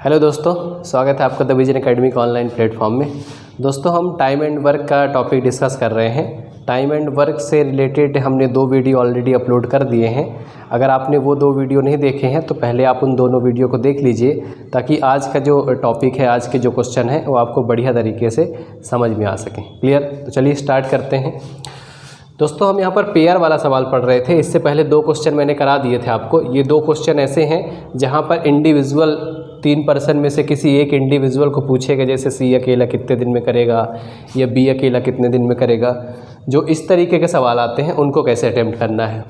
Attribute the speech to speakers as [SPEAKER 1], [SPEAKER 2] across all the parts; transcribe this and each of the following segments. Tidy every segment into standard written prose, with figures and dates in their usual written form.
[SPEAKER 1] Hello दोस्तों, स्वागत है आपका द विजन एकेडमी के ऑनलाइन प्लेटफॉर्म में। दोस्तों, हम टाइम एंड वर्क का टॉपिक डिस्कस कर रहे हैं। टाइम एंड वर्क से रिलेटेड हमने 2 वीडियो ऑलरेडी अपलोड कर दिए हैं। अगर आपने वो 2 वीडियो नहीं देखे हैं तो पहले आप उन दोनों वीडियो को देख लीजिए, ताकि आज का जो टॉपिक है, आज के जो क्वेश्चन है, वो आपको बढ़िया तरीके से समझ में आ सकें। क्लियर? तो चलिए स्टार्ट करते हैं। दोस्तों, हम यहाँ पर पेयर वाला सवाल पढ़ रहे थे। इससे पहले 2 क्वेश्चन मैंने करा दिए थे आपको। ये 2 क्वेश्चन ऐसे हैं जहाँ पर इंडिविजुअल 3 पर्सन में से किसी एक इंडिविजुअल को पूछेगा, जैसे सी अकेला कितने दिन में करेगा या बी अकेला कितने दिन में करेगा। जो इस तरीके के सवाल आते हैं उनको कैसे अटेम्प्ट करना है,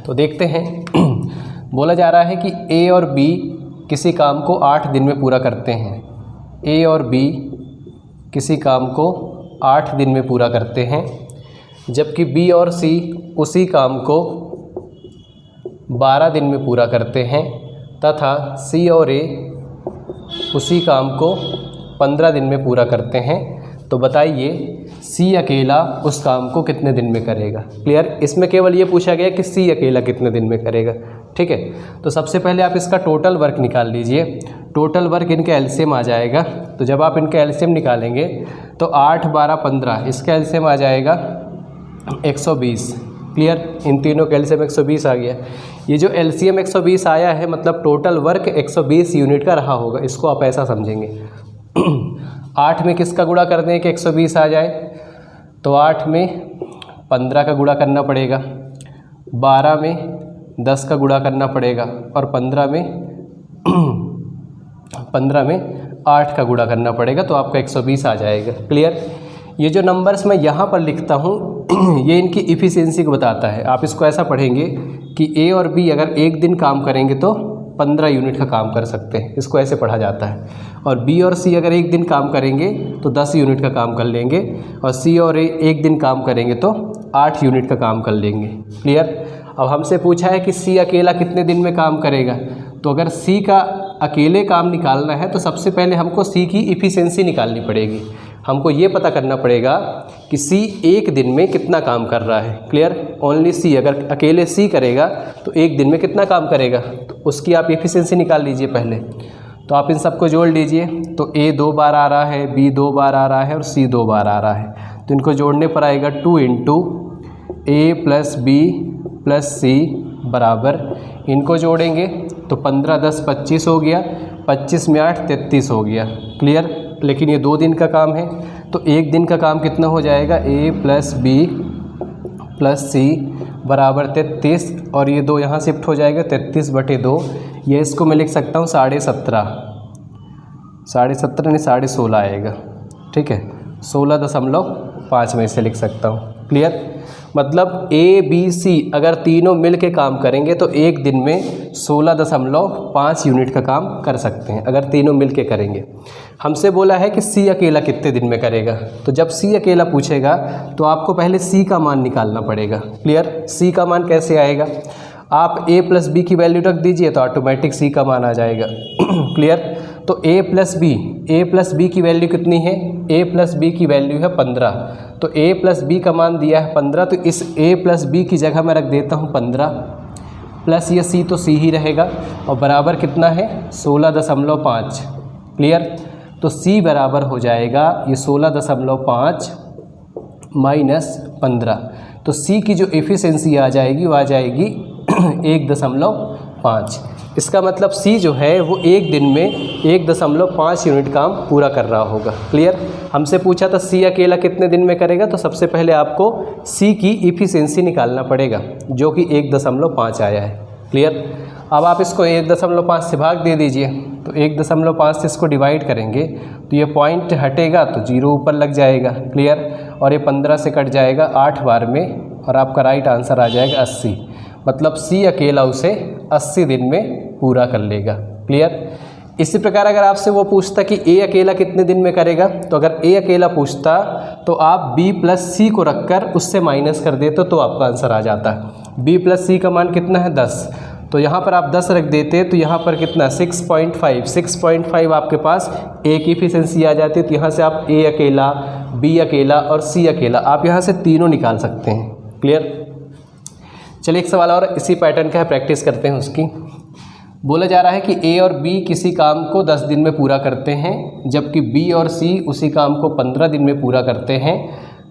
[SPEAKER 1] तो देखते हैं। बोला जा रहा है कि ए और बी किसी काम को 8 दिन में पूरा करते हैं। ए और बी किसी काम को 8 दिन में पूरा करते हैं, जबकि बी और सी उसी काम को 12 दिन में पूरा करते हैं, तथा सी और ए उसी काम को 15 दिन में पूरा करते हैं। तो बताइए सी अकेला उस काम को कितने दिन में करेगा। क्लियर? इसमें केवल ये पूछा गया कि सी अकेला कितने दिन में करेगा। ठीक है, तो सबसे पहले आप इसका टोटल वर्क निकाल लीजिए। टोटल वर्क इनका एलसीएम आ जाएगा। तो जब आप इनका एलसीएम निकालेंगे तो 8, 12, 15 इसका एलसीएम आ जाएगा 120। क्लियर? इन तीनों का एलसीएम 120 आ गया। ये जो एलसीएम 120 आया है, मतलब टोटल वर्क 120 यूनिट का रहा होगा। इसको आप ऐसा समझेंगे। 8 में किसका गुणा कर दें कि 120 आ जाए, तो 8 में 15 का गुणा करना पड़ेगा, 12 में 10 का गुणा करना पड़ेगा, और 15 में 8 का गुणा करना पड़ेगा, तो आपका 120 आ जाएगा। क्लियर? ये जो नंबर्स मैं यहाँ पर लिखता हूँ ये इनकी इफ़िशियंसी को बताता है। आप इसको ऐसा पढ़ेंगे कि ए और बी अगर एक दिन काम करेंगे तो 15 यूनिट का काम कर सकते हैं। इसको ऐसे पढ़ा जाता है। और बी और सी अगर एक दिन काम करेंगे तो 10 यूनिट का काम कर लेंगे, और सी और ए एक दिन काम करेंगे तो 8 यूनिट का काम कर लेंगे। क्लियर? अब हमसे पूछा है कि सी अकेला कितने दिन में काम करेगा। तो अगर सी का अकेले काम निकालना है तो सबसे पहले हमको सी की इफ़िशियंसी निकालनी पड़ेगी। हमको ये पता करना पड़ेगा कि सी एक दिन में कितना काम कर रहा है। क्लियर? ओनली सी, अगर अकेले सी करेगा तो एक दिन में कितना काम करेगा, तो उसकी आप इफ़िशियंसी निकाल लीजिए पहले। तो आप इन सबको जोड़ लीजिए। तो ए 2 बार आ रहा है, बी 2 बार आ रहा है, और सी 2 बार आ रहा है। तो इनको जोड़ने पर आएगा 2 इंटू ए प्लस बी प्लस सी बराबर, इनको जोड़ेंगे तो 15, 10, 25 हो गया। 25 में 8, 33 हो गया। क्लियर? लेकिन ये 2 दिन का काम है, तो एक दिन का काम कितना हो जाएगा, ए प्लस बी प्लस सी बराबर 33, और ये 2 यहाँ शिफ्ट हो जाएगा, 33/2। ये इसको मैं लिख सकता हूँ 17.5 नहीं 16.5 आएगा। ठीक है, 16.5 में इसे लिख सकता हूँ। क्लियर? मतलब ए बी सी अगर तीनों मिल के काम करेंगे तो एक दिन में 16.5 यूनिट का काम कर सकते हैं, अगर तीनों मिल के करेंगे। हमसे बोला है कि सी अकेला कितने दिन में करेगा। तो जब सी अकेला पूछेगा तो आपको पहले सी का मान निकालना पड़ेगा। क्लियर? सी का मान कैसे आएगा, आप ए प्लस बी की वैल्यू रख दीजिए तो ऑटोमेटिक सी का मान आ जाएगा। क्लियर? तो ए प्लस बी की वैल्यू कितनी है, ए प्लस बी की वैल्यू है 15। तो ए प्लस बी का मान दिया है 15, तो इस ए प्लस बी की जगह मैं रख देता हूँ 15, प्लस ये सी तो सी ही रहेगा, और बराबर कितना है 16.5। क्लियर? तो सी बराबर हो जाएगा ये 16.5 माइनस 15। तो सी की जो एफिशिएंसी आ जाएगी वो आ जाएगी 1.5। इसका मतलब सी जो है वो एक दिन में 1.5 यूनिट काम पूरा कर रहा होगा। क्लियर? हमसे पूछा था सी अकेला कितने दिन में करेगा, तो सबसे पहले आपको सी की इफ़िशियंसी निकालना पड़ेगा, जो कि 1.5 आया है। क्लियर? अब आप इसको 1.5 से भाग दे दीजिए। तो 1.5 से इसको डिवाइड करेंगे तो ये पॉइंट हटेगा तो 0 ऊपर लग जाएगा। क्लियर? और ये 15 से कट जाएगा 8 बार में, और आपका राइट आंसर आ जाएगा 80। मतलब सी अकेला उसे 80 दिन में पूरा कर लेगा। क्लियर? इसी प्रकार अगर आपसे वो पूछता कि ए अकेला कितने दिन में करेगा, तो अगर ए अकेला पूछता तो आप बी प्लस सी को रखकर उससे माइनस कर देते तो आपका आंसर आ जाता है। बी प्लस सी का मान कितना है 10, तो यहाँ पर आप 10 रख देते तो यहाँ पर कितना 6.5 आपके पास ए की इफिशिएंसी आ जाती है। तो यहाँ से आप ए अकेला, बी अकेला और सी अकेला आप यहाँ से तीनों निकाल सकते हैं। क्लियर? चलिए एक सवाल और इसी पैटर्न का है, प्रैक्टिस करते हैं उसकी। बोला जा रहा है कि ए और बी किसी काम को 10 दिन में पूरा करते हैं, जबकि बी और सी उसी काम को 15 दिन में पूरा करते हैं,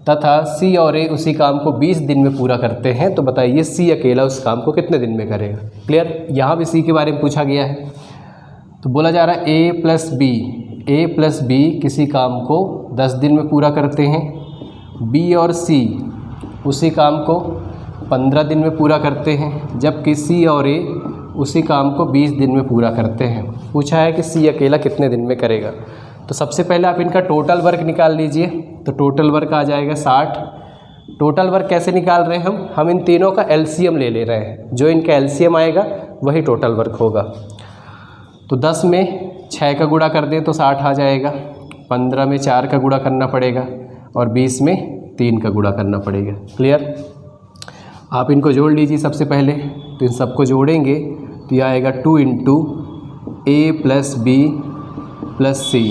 [SPEAKER 1] तथा सी और ए उसी काम को 20 दिन में पूरा करते हैं। तो बताइए सी अकेला उस काम को कितने दिन में करेगा। क्लियर, यहाँ भी सी के बारे में पूछा गया है। तो बोला जा रहा है ए प्लस बी किसी काम को 10 दिन में पूरा करते हैं, बी और सी उसी काम को 15 दिन में पूरा करते हैं, जबकि सी और ए उसी काम को 20 दिन में पूरा करते हैं। पूछा है कि सी अकेला कितने दिन में करेगा। तो सबसे पहले आप इनका टोटल वर्क निकाल लीजिए। तो टोटल वर्क आ जाएगा 60। टोटल वर्क कैसे निकाल रहे हैं हम इन तीनों का एलसीएम ले रहे हैं। जो इनका एलसीएम आएगा वही टोटल वर्क होगा। तो 10 में 6 का गुणा कर दें तो 60 आ जाएगा, 15 में 4 का गुणा करना पड़ेगा और 20 में 3 का गुणा करना पड़ेगा। क्लियर, आप इनको जोड़ लीजिए सबसे पहले। तो इन सबको जोड़ेंगे तो यह आएगा 2 इंटू ए प्लस बी प्लस सी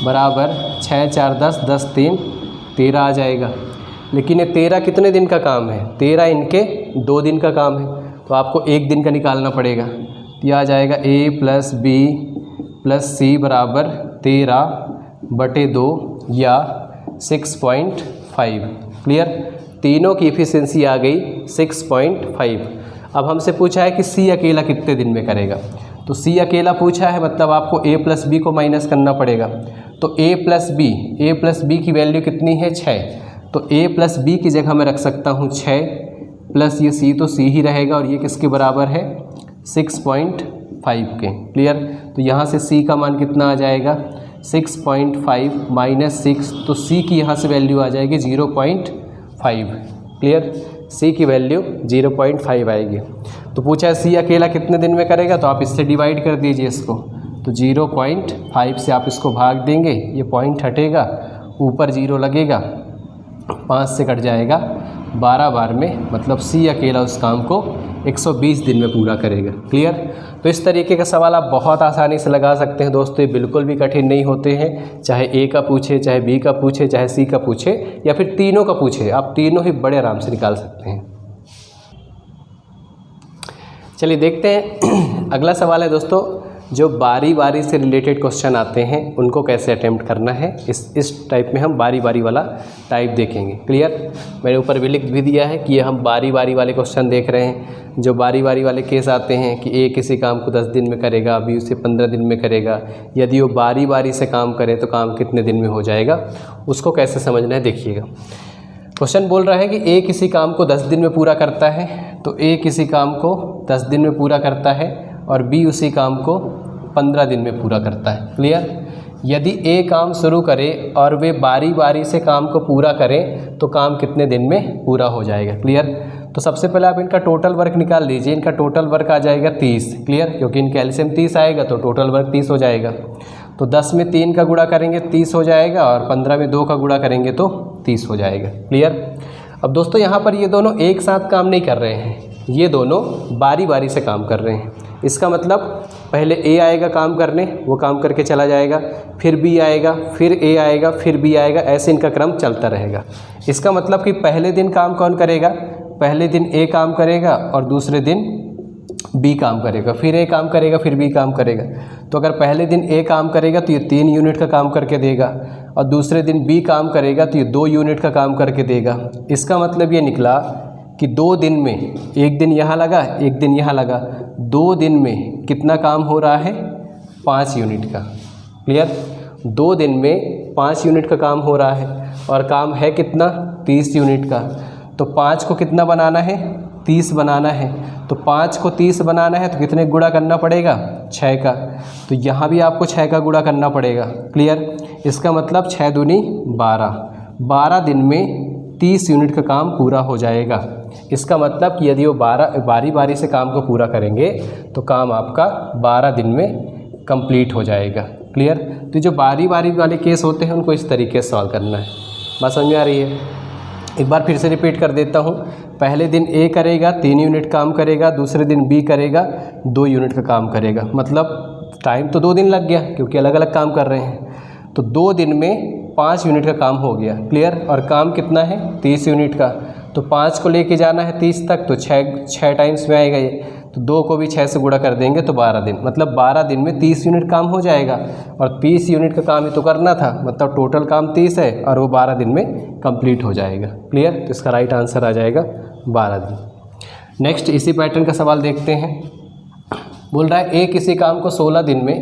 [SPEAKER 1] बराबर 6 4 10 10 3 13 आ जाएगा। लेकिन ये 13 कितने दिन का काम है? 13 इनके 2 दिन का काम है, तो आपको 1 दिन का निकालना पड़ेगा। तो यह आ जाएगा ए प्लस बी प्लस सी बराबर 13/2 या 6.5। क्लियर, तीनों की इफ़िशियंसी आ गई 6.5। अब हमसे पूछा है कि सी अकेला कितने दिन में करेगा। तो सी अकेला पूछा है, मतलब आपको ए प्लस बी को माइनस करना पड़ेगा। तो ए प्लस बी की वैल्यू कितनी है? 6। तो ए प्लस बी की जगह मैं रख सकता हूँ 6 प्लस ये सी, तो सी ही रहेगा और ये किसके बराबर है? 6.5 के। क्लियर, तो यहाँ से सी का मान कितना आ जाएगा? 6.5 माइनस 6, तो सी की यहाँ से वैल्यू आ जाएगी 0.5। क्लियर, सी की वैल्यू 0.5 आएगी। तो पूछा है सी अकेला कितने दिन में करेगा, तो आप इससे डिवाइड कर दीजिए इसको। तो 0.5 से आप इसको भाग देंगे, ये पॉइंट हटेगा, ऊपर 0 लगेगा, 5 से कट जाएगा 12 बार में, मतलब सी अकेला उस काम को 120 दिन में पूरा करेगा। क्लियर, तो इस तरीके का सवाल आप बहुत आसानी से लगा सकते हैं दोस्तों। ये बिल्कुल भी कठिन नहीं होते हैं, चाहे ए का पूछे, चाहे बी का पूछे, चाहे सी का पूछे, या फिर तीनों का पूछे, आप तीनों ही बड़े आराम से निकाल सकते हैं। चलिए देखते हैं अगला सवाल है दोस्तों, जो बारी बारी से रिलेटेड क्वेश्चन आते हैं उनको कैसे अटेम्प्ट करना है। इस टाइप में हम बारी बारी वाला टाइप देखेंगे। क्लियर, मैंने ऊपर भी लिख भी दिया है कि ये हम बारी बारी वाले क्वेश्चन देख रहे हैं। जो बारी बारी वाले केस आते हैं कि ए किसी काम को 10 दिन में करेगा, बी उसे 15 दिन में करेगा, यदि वो बारी बारी से काम करे तो काम कितने दिन में हो जाएगा, उसको कैसे समझना है देखिएगा। क्वेश्चन बोल रहा है कि ए किसी काम को 10 दिन में पूरा करता है, तो ए किसी काम को 10 दिन में पूरा करता है और बी उसी काम को 15 दिन में पूरा करता है। क्लियर, यदि ए काम शुरू करे और वे बारी बारी से काम को पूरा करें तो काम कितने दिन में पूरा हो जाएगा। क्लियर, तो सबसे पहले आप इनका टोटल वर्क निकाल लीजिए। इनका टोटल वर्क आ जाएगा 30। क्लियर, क्योंकि इनका एलसीएम 30 आएगा तो टोटल वर्क 30 हो जाएगा। तो 10 में 3 का गुणा करेंगे 30 हो जाएगा और 15 में 2 का गुणा करेंगे तो 30 हो जाएगा। क्लियर, अब दोस्तों यहाँ पर ये दोनों एक साथ काम नहीं कर रहे हैं, ये दोनों बारी बारी से काम कर रहे हैं। इसका मतलब पहले ए आएगा काम करने, वो काम करके चला जाएगा, फिर बी आएगा, फिर ए आएगा, फिर बी आएगा, ऐसे इनका क्रम चलता रहेगा। इसका मतलब कि पहले दिन काम कौन करेगा? पहले दिन ए काम करेगा और दूसरे दिन बी काम करेगा, फिर ए काम करेगा, फिर बी काम करेगा। तो अगर पहले दिन ए काम करेगा तो ये 3 यूनिट का काम करके देगा और दूसरे दिन बी काम करेगा तो ये 2 यूनिट का काम करके देगा। इसका मतलब ये निकला कि 2 दिन में, एक दिन यहाँ लगा, एक दिन यहाँ लगा, 2 दिन में कितना काम हो रहा है? 5 यूनिट का। क्लियर, 2 दिन में 5 यूनिट का काम हो रहा है और काम है कितना? 30 यूनिट का। तो 5 को कितना बनाना है? 30 बनाना है। तो 5 को 30 बनाना है तो कितने गुणा करना पड़ेगा? 6 का। तो यहाँ भी आपको 6 का गुणा करना पड़ेगा। क्लियर, इसका मतलब 6 दूनी 12, 12 दिन में 30 यूनिट का काम पूरा हो जाएगा। इसका मतलब कि यदि वो बारी बारी से काम को पूरा करेंगे तो काम आपका 12 दिन में कंप्लीट हो जाएगा। क्लियर, तो जो बारी बारी वाले केस होते हैं उनको इस तरीके से सॉल्व करना है। बात समझ में आ रही है? एक बार फिर से रिपीट कर देता हूँ। पहले दिन ए करेगा 3 यूनिट काम करेगा, दूसरे दिन बी करेगा 2 यूनिट का काम करेगा। मतलब टाइम तो 2 दिन लग गया क्योंकि अलग अलग काम कर रहे हैं। तो 2 दिन में 5 यूनिट का काम हो गया। क्लियर, और काम कितना है? 30 यूनिट का। तो 5 को लेके जाना है 30 तक, तो 6 टाइम्स में आएगा ये, तो तो 2 को भी 6 से गुणा कर देंगे तो 12 दिन, मतलब 12 दिन में 30 यूनिट काम हो जाएगा। और 30 यूनिट का काम ही तो करना था, मतलब टोटल काम 30 है और वो 12 दिन में कंप्लीट हो जाएगा। क्लियर? तो इसका राइट आंसर आ जाएगा 12 दिन। नेक्स्ट इसी पैटर्न का सवाल देखते हैं। बोल रहा है ए किसी काम को 16 दिन में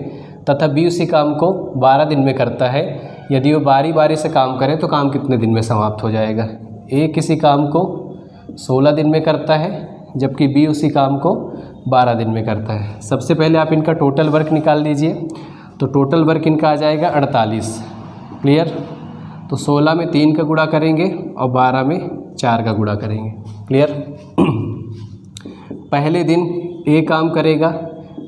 [SPEAKER 1] तथा बी उसी काम को 12 दिन में करता है। यदि वो बारी बारी से काम करे तो काम कितने दिन में समाप्त हो जाएगा? ए किसी काम को 16 दिन में करता है जबकि बी उसी काम को 12 दिन में करता है। सबसे पहले आप इनका टोटल वर्क निकाल लीजिए, तो टोटल वर्क इनका आ जाएगा 48। क्लियर? तो 16 में 3 का गुणा करेंगे और 12 में 4 का गुणा करेंगे। क्लियर? पहले दिन ए काम करेगा,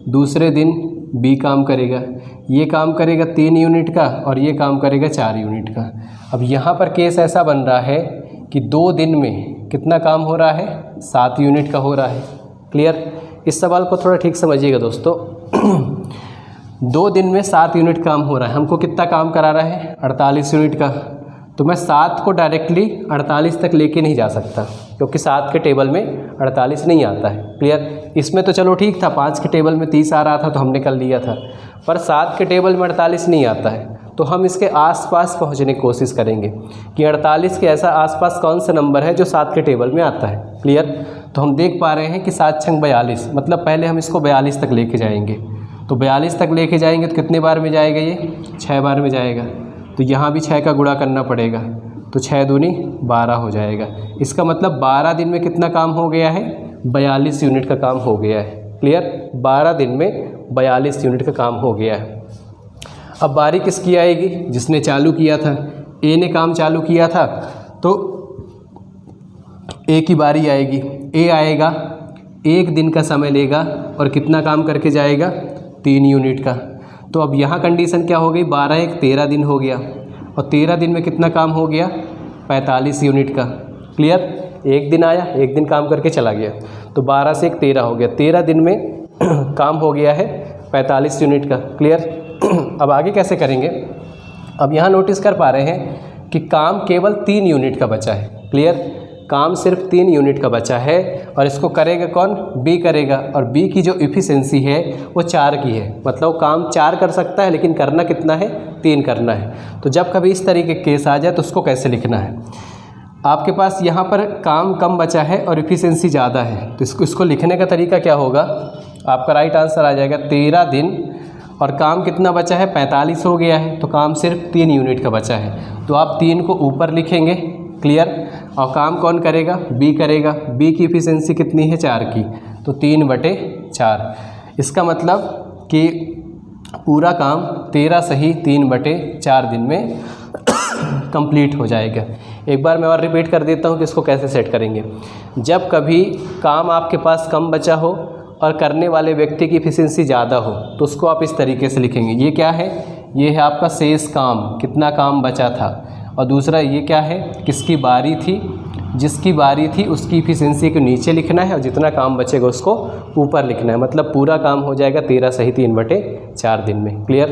[SPEAKER 1] दूसरे दिन बी काम करेगा, ये काम करेगा 3 यूनिट का और ये काम करेगा 4 यूनिट का। अब यहाँ पर केस ऐसा बन रहा है कि 2 दिन में कितना काम हो रहा है? 7 यूनिट का हो रहा है। क्लियर? इस सवाल को थोड़ा ठीक समझिएगा दोस्तों। 2 दिन में 7 यूनिट काम हो रहा है, हमको कितना काम करा रहा है? 48 यूनिट का। तो मैं 7 को डायरेक्टली 48 तक लेके नहीं जा सकता, क्योंकि 7 के टेबल में 48 नहीं आता है। क्लियर? इसमें तो चलो ठीक था, 5 के टेबल में 30 आ रहा था तो हमने कर लिया था, पर 7 के टेबल में 48 नहीं आता है। तो हम इसके आसपास पहुंचने की कोशिश करेंगे कि 48 के ऐसा आसपास कौन सा नंबर है जो 7 के टेबल में आता है। क्लियर? तो हम देख पा रहे हैं कि 7 छंग 42, मतलब पहले हम इसको 42 तक लेके जाएंगे। तो 42 तक लेके जाएंगे तो कितने बार में जाएगा? ये 6 बार में जाएगा। तो यहाँ भी 6 का गुणा करना पड़ेगा, तो 6 दूनी 12 हो जाएगा। इसका मतलब 12 दिन में कितना काम हो गया है? 42 यूनिट का काम हो गया है। क्लियर? 12 दिन में 42 यूनिट का काम हो गया है। अब बारी किसकी आएगी? जिसने चालू किया था। ए ने काम चालू किया था तो ए की बारी आएगी। ए आएगा, 1 दिन का समय लेगा और कितना काम करके जाएगा? 3 यूनिट का। तो अब यहाँ कंडीशन क्या हो गई? 12 1 13 दिन हो गया और 13 दिन में कितना काम हो गया? 45 यूनिट का। क्लियर? 1 दिन आया, 1 दिन काम करके चला गया, तो 12 से 1 13 हो गया। 13 दिन में काम हो गया है 45 यूनिट का। क्लियर? अब आगे कैसे करेंगे? अब यहाँ नोटिस कर पा रहे हैं कि काम केवल 3 यूनिट का बचा है। क्लियर? काम सिर्फ 3 यूनिट का बचा है और इसको करेगा कौन? बी करेगा। और बी की जो इफ़िशिएंसी है वो 4 की है, मतलब काम 4 कर सकता है लेकिन करना कितना है? 3 करना है। तो जब कभी इस तरीके के केस आ जाए तो उसको कैसे लिखना है? आपके पास यहाँ पर काम कम बचा है और इफ़िशिएंसी ज़्यादा है, तो इसको लिखने का तरीका क्या होगा? आपका राइट आंसर आ जाएगा 13 दिन और काम कितना बचा है? 45 हो गया है, तो काम सिर्फ 3 यूनिट का बचा है, तो आप 3 को ऊपर लिखेंगे। क्लियर? और काम कौन करेगा? बी करेगा। बी की इफ़िशिएंसी कितनी है? 4 की, तो 3/4। इसका मतलब कि पूरा काम 13 सही 3/4 दिन में कंप्लीट हो जाएगा। एक बार मैं और रिपीट कर देता हूँ कि इसको कैसे सेट करेंगे। जब कभी काम आपके पास कम बचा हो और करने वाले व्यक्ति की इफ़िशिएंसी ज़्यादा हो तो उसको आप इस तरीके से लिखेंगे। ये क्या है? ये है आपका शेष काम, कितना काम बचा था। और दूसरा ये क्या है? किसकी बारी थी? जिसकी बारी थी उसकी इफ़िशिएंसी को नीचे लिखना है और जितना काम बचेगा उसको ऊपर लिखना है, मतलब पूरा काम हो जाएगा 13 सही 3/4 दिन में। क्लियर?